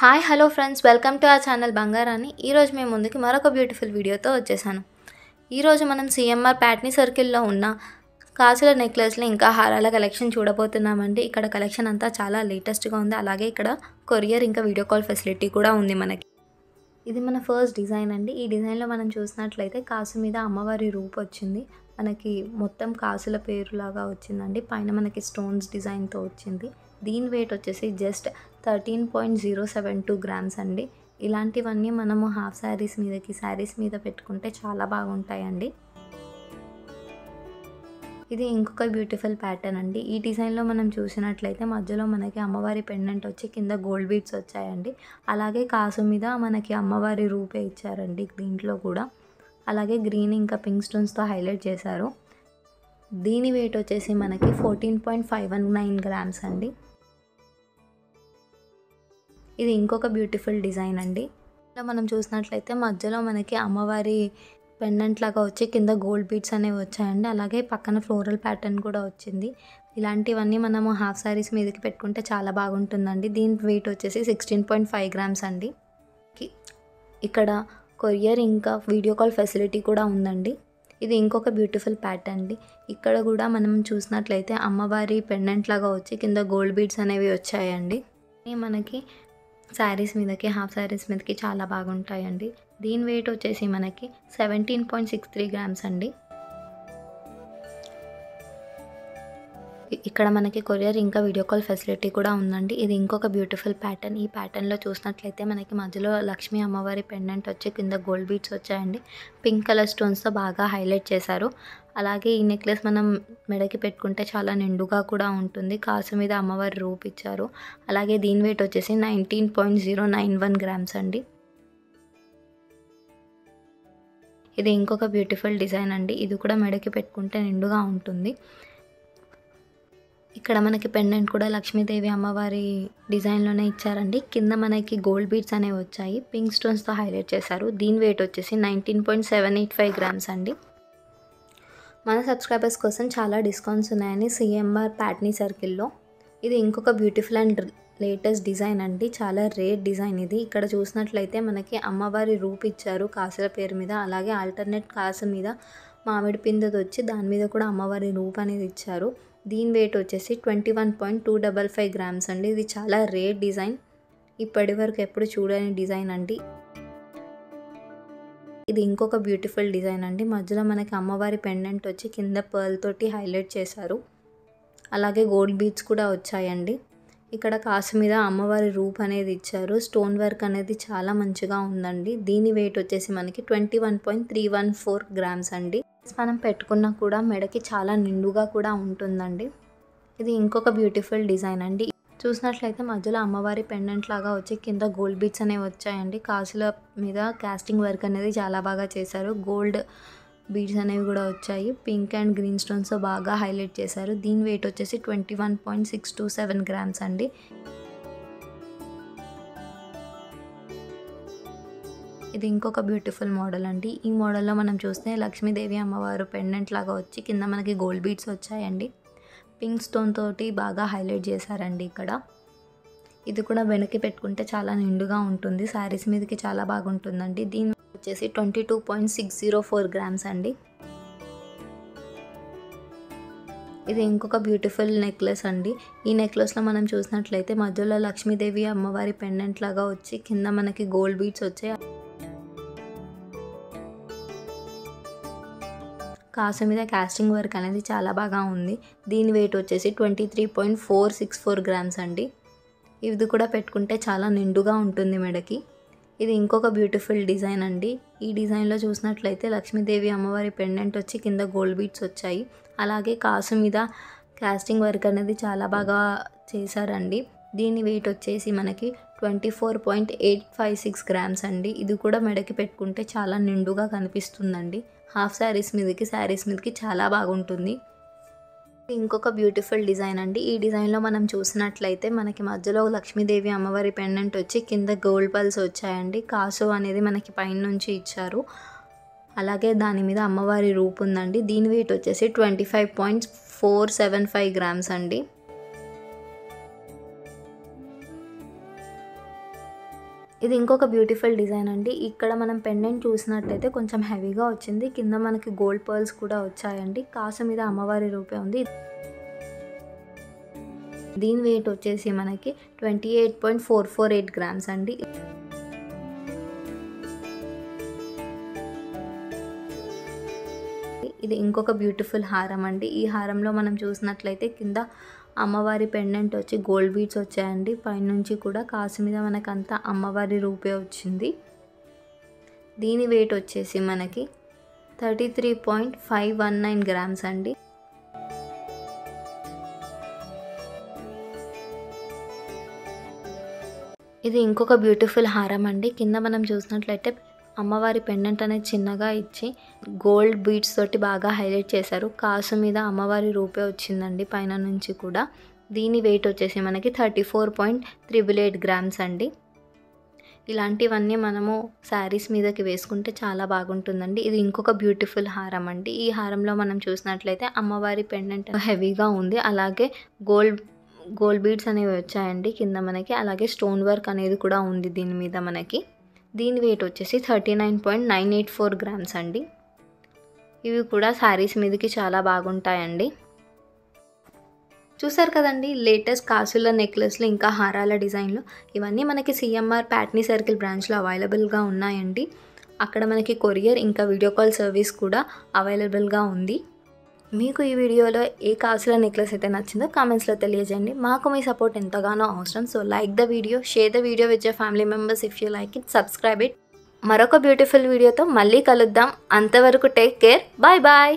Hi hello friends, welcome to our channel బంగారాన్ని. ఈరోజు మేము ముందుకి మరొక బ్యూటిఫుల్ వీడియోతో వచ్చేసాను. ఈరోజు మనం సిఎంఆర్ ప్యాట్నీ సర్కిల్లో ఉన్న కాసుల నెక్లెస్లు ఇంకా హారాల కలెక్షన్ చూడబోతున్నామండి. ఇక్కడ కలెక్షన్ అంతా చాలా లేటెస్ట్గా ఉంది. అలాగే ఇక్కడ కొరియర్ ఇంకా వీడియో కాల్ ఫెసిలిటీ కూడా ఉంది మనకి. ఇది మన ఫస్ట్ డిజైన్ అండి. ఈ డిజైన్లో మనం చూసినట్లయితే కాసు మీద అమ్మవారి రూపు వచ్చింది. మనకి మొత్తం కాసుల పేరులాగా వచ్చిందండి. పైన మనకి స్టోన్స్ డిజైన్తో వచ్చింది. దీని వెయిట్ వచ్చేసి జస్ట్ 13.072 గ్రామ్స్ అండి. ఇలాంటివన్నీ మనము హాఫ్ శారీస్ మీద పెట్టుకుంటే చాలా బాగుంటాయండి. ఇది ఇంకొక బ్యూటిఫుల్ ప్యాటర్న్ అండి. ఈ డిజైన్లో మనం చూసినట్లయితే మధ్యలో మనకి అమ్మవారి పెండెంట్ వచ్చి కింద గోల్డ్ బీడ్స్ వచ్చాయండి. అలాగే కాసు మీద మనకి అమ్మవారి రూపే ఇచ్చారండి దీంట్లో కూడా. అలాగే గ్రీన్ ఇంకా పింక్ స్టోన్స్తో హైలైట్ చేశారు. దీని వెయిట్ వచ్చేసి మనకి 14.519 గ్రామ్స్ అండి. ఇది ఇంకొక బ్యూటిఫుల్ డిజైన్ అండి. ఇలా మనం చూసినట్లయితే మధ్యలో మనకి అమ్మవారి పెండెంట్ లాగా వచ్చి కింద గోల్డ్ బీడ్స్ అనేవి వచ్చాయండి. అలాగే పక్కన ఫ్లోరల్ ప్యాటర్న్ కూడా వచ్చింది. ఇలాంటివన్నీ మనము హాఫ్ శారీస్ మీదకి పెట్టుకుంటే చాలా బాగుంటుందండి. దీని వెయిట్ వచ్చేసి 16.5 గ్రామ్స్ అండి. ఇక్కడ కొరియర్ ఇంకా వీడియో కాల్ ఫెసిలిటీ కూడా ఉందండి. ఇది ఇంకొక బ్యూటిఫుల్ ప్యాటర్న్ అండి. ఇక్కడ కూడా మనం చూసినట్లయితే అమ్మవారి పెండెంట్ లాగా వచ్చి కింద గోల్డ్ బీడ్స్ అనేవి వచ్చాయండి. మనకి శారీస్ మీదకి హాఫ్ శారీస్ మీదకి చాలా బాగుంటాయండి. దీని వెయిట్ వచ్చేసి మనకి 17.63 గ్రామ్స్ అండి. ఇక్కడ మనకి కొరియర్ ఇంకా వీడియో కాల్ ఫెసిలిటీ కూడా ఉందండి. ఇది ఇంకొక బ్యూటిఫుల్ ప్యాటర్న్. ఈ ప్యాటర్న్లో చూసినట్లయితే మనకి మధ్యలో లక్ష్మీ అమ్మవారి పెండెంట్ వచ్చి కింద గోల్డ్ బీడ్స్ వచ్చాయండి. పింక్ కలర్ స్టోన్స్తో బాగా హైలైట్ చేశారు. అలాగే ఈ నెక్లెస్ మనం మెడకి పెట్టుకుంటే చాలా నిండుగా కూడా ఉంటుంది. కాసు మీద అమ్మవారి రూపు ఇచ్చారు. అలాగే దీని వెయిట్ వచ్చేసి 19.091 గ్రామ్స్ అండి. ఇది ఇంకొక బ్యూటిఫుల్ డిజైన్ అండి. ఇది కూడా మెడకి పెట్టుకుంటే నిండుగా ఉంటుంది. ఇక్కడ మనకి పెండెంట్ కూడా లక్ష్మీదేవి అమ్మవారి డిజైన్లోనే ఇచ్చారండి. కింద మనకి గోల్డ్ బీడ్స్ అనేవి వచ్చాయి. పింక్ స్టోన్స్తో హైలైట్ చేశారు. దీని వెయిట్ వచ్చేసి 19.785 గ్రామ్స్ అండి. మన సబ్స్క్రైబర్స్ కోసం చాలా డిస్కౌంట్స్ ఉన్నాయని సిఎంఆర్ ప్యాట్నీ సర్కిల్లో. ఇది ఇంకొక బ్యూటిఫుల్ అండ్ లేటెస్ట్ డిజైన్ అండి. చాలా రేర్ డిజైన్ ఇది. ఇక్కడ చూసినట్లయితే మనకి అమ్మవారి రూపు ఇచ్చారు కాసుల పేరు మీద. అలాగే ఆల్టర్నేట్ కాసు మీద మామిడి పిందెది వచ్చి దాని మీద కూడా అమ్మవారి రూపు అనేది ఇచ్చారు. దీని వెయిట్ వచ్చేసి 21.255 గ్రామ్స్ అండి. ఇది చాలా రేర్ డిజైన్. ఇప్పటి వరకు ఎప్పుడు చూడని డిజైన్ అండి. ఇది ఇంకొక బ్యూటిఫుల్ డిజైన్ అండి. మధ్యలో మనకి అమ్మవారి పెండెంట్ వచ్చి కింద పర్ల్ తోటి హైలైట్ చేశారు. అలాగే గోల్డ్ బీడ్స్ కూడా వచ్చాయండి. ఇక్కడ కాసు మీద అమ్మవారి రూప్ అనేది ఇచ్చారు. స్టోన్ వర్క్ అనేది చాలా మంచిగా ఉందండి. దీని వెయిట్ వచ్చేసి మనకి 21.314 గ్రామ్స్ అండి. మనం పెట్టుకున్నా కూడా మెడకి చాలా నిండుగా కూడా ఉంటుందండి. ఇది ఇంకొక బ్యూటిఫుల్ డిజైన్ అండి. చూసినట్లయితే మధ్యలో అమ్మవారి పెండెంట్ లాగా వచ్చి కింద గోల్డ్ బీడ్స్ అనేవి వచ్చాయండి. కాసుల మీద కాస్టింగ్ వర్క్ అనేది చాలా బాగా చేశారు. గోల్డ్ బీడ్స్ అనేవి కూడా వచ్చాయి. పింక్ అండ్ గ్రీన్ స్టోన్స్ బాగా హైలైట్ చేశారు. దీని వెయిట్ వచ్చేసి 21.627 గ్రామ్స్ అండి. ఇది ఇంకొక బ్యూటిఫుల్ మోడల్ అండి. ఈ మోడల్లో మనం చూస్తే లక్ష్మీదేవి అమ్మవారు పెండెంట్ లాగా వచ్చి కింద మనకి గోల్డ్ బీడ్స్ వచ్చాయండి. పింక్ స్టోన్ తోటి బాగా హైలైట్ చేశారండి ఇక్కడ. ఇది కూడా వెనక్కి పెట్టుకుంటే చాలా నిండుగా ఉంటుంది. శారీస్ మీదకి చాలా బాగుంటుందండి. దీని వచ్చేసి 22.604 గ్రామ్స్ అండి. ఇది ఇంకొక బ్యూటిఫుల్ నెక్లెస్ అండి. ఈ నెక్లెస్లో మనం చూసినట్లయితే మధ్యలో లక్ష్మీదేవి అమ్మవారి పెండెంట్ లాగా వచ్చి కింద మనకి గోల్డ్ బీడ్స్ వచ్చాయి. కాసు మీద కాస్టింగ్ వర్క్ అనేది చాలా బాగా ఉంది. దీని వెయిట్ వచ్చేసి 23.464 గ్రామ్స్ అండి. ఇది కూడా పెట్టుకుంటే చాలా నిండుగా ఉంటుంది మెడకి. ఇది ఇంకొక బ్యూటిఫుల్ డిజైన్ అండి. ఈ డిజైన్లో చూసినట్లయితే లక్ష్మీదేవి అమ్మవారి పెండెంట్ వచ్చి కింద గోల్డ్ బీడ్స్ వచ్చాయి. అలాగే కాసు మీద కాస్టింగ్ వర్క్ అనేది చాలా బాగా చేశారండి. దీని వెయిట్ వచ్చేసి మనకి 24.856 గ్రామ్స్ అండి. ఇది కూడా మెడకి పెట్టుకుంటే చాలా నిండుగా కనిపిస్తుందండి. హాఫ్ శారీస్ మీదకి చాలా బాగుంటుంది. ఇంకొక బ్యూటిఫుల్ డిజైన్ అండి. ఈ డిజైన్లో మనం చూసినట్లయితే మనకి మధ్యలో లక్ష్మీదేవి అమ్మవారి పెండెంట్ వచ్చి కింద గోల్డ్ పల్స్ వచ్చాయండి. కాసు అనేది మనకి పైన నుంచి ఇచ్చారు. అలాగే దాని మీద అమ్మవారి రూపు ఉందండి. దీని వెయిట్ వచ్చేసి 25.475 గ్రామ్స్ అండి. ఇది ఇంకొక బ్యూటిఫుల్ డిజైన్ అండి. ఇక్కడ మనం పెండెంట్ చూసినట్టయితే కొంచెం హెవీగా వచ్చింది. కింద మనకి గోల్డ్ పర్ల్స్ కూడా వచ్చాయండి. కాసు మీద అమ్మవారి రూపే ఉంది. దీని వెయిట్ వచ్చేసి మనకి 28.448 గ్రామ్స్ అండి. ఇది ఇంకొక బ్యూటిఫుల్ హారం అండి. ఈ హారంలో మనం చూసినట్లయితే కింద అమ్మవారి పెండెంట్ వచ్చి గోల్డ్ బీడ్స్ వచ్చాయండి. పైనుంచి కూడా కాసు మీద మనకంతా అమ్మవారి రూపే వచ్చింది. దీని వెయిట్ వచ్చేసి మనకి 33.519 గ్రామ్స్ అండి. ఇది ఇంకొక బ్యూటిఫుల్ హారం అండి. కింద మనం చూసినట్లయితే అమ్మవారి పెండెంట్ అనేది చిన్నగా ఇచ్చి గోల్డ్ బీడ్స్ తోటి బాగా హైలైట్ చేశారు. కాసు మీద అమ్మవారి రూపే వచ్చిందండి పైన నుంచి కూడా. దీని వెయిట్ వచ్చేసి మనకి 34.888 గ్రామ్స్ అండి. ఇలాంటివన్నీ మనము శారీస్ మీదకి వేసుకుంటే చాలా బాగుంటుందండి. ఇది ఇంకొక బ్యూటిఫుల్ హారం అండి. ఈ హారంలో మనం చూసినట్లయితే అమ్మవారి పెండెంట్ హెవీగా ఉంది. అలాగే గోల్డ్ బీడ్స్ అనేవి వచ్చాయండి కింద మనకి. అలాగే స్టోన్ వర్క్ అనేది కూడా ఉంది దీని మీద మనకి. దీని వెయిట్ వచ్చేసి 39.984 గ్రామ్స్ అండి. ఇవి కూడా శారీస్ మీదకి చాలా బాగుంటాయండి. చూసారు కదండి లేటెస్ట్ కాసుల నెక్లెస్లు ఇంకా హారాల డిజైన్లు. ఇవన్నీ మనకి సిఎంఆర్ ప్యాట్నీ సర్కిల్ బ్రాంచ్లో అవైలబుల్గా ఉన్నాయండి. అక్కడ మనకి కొరియర్ ఇంకా వీడియో కాల్ సర్వీస్ కూడా అవైలబుల్గా ఉంది. మీకు ఈ వీడియోలో ఏ కాసుల నెక్లెస్ అయితే నచ్చిందో కామెంట్స్లో తెలియజేయండి. మాకు మీ సపోర్ట్ ఎంతగానో అవసరం. So like the video, share the video with your family members if you like it, subscribe it. మరొక బ్యూటిఫుల్ వీడియోతో మళ్ళీ కలుద్దాం. అంతవరకు టేక్ కేర్. Bye bye.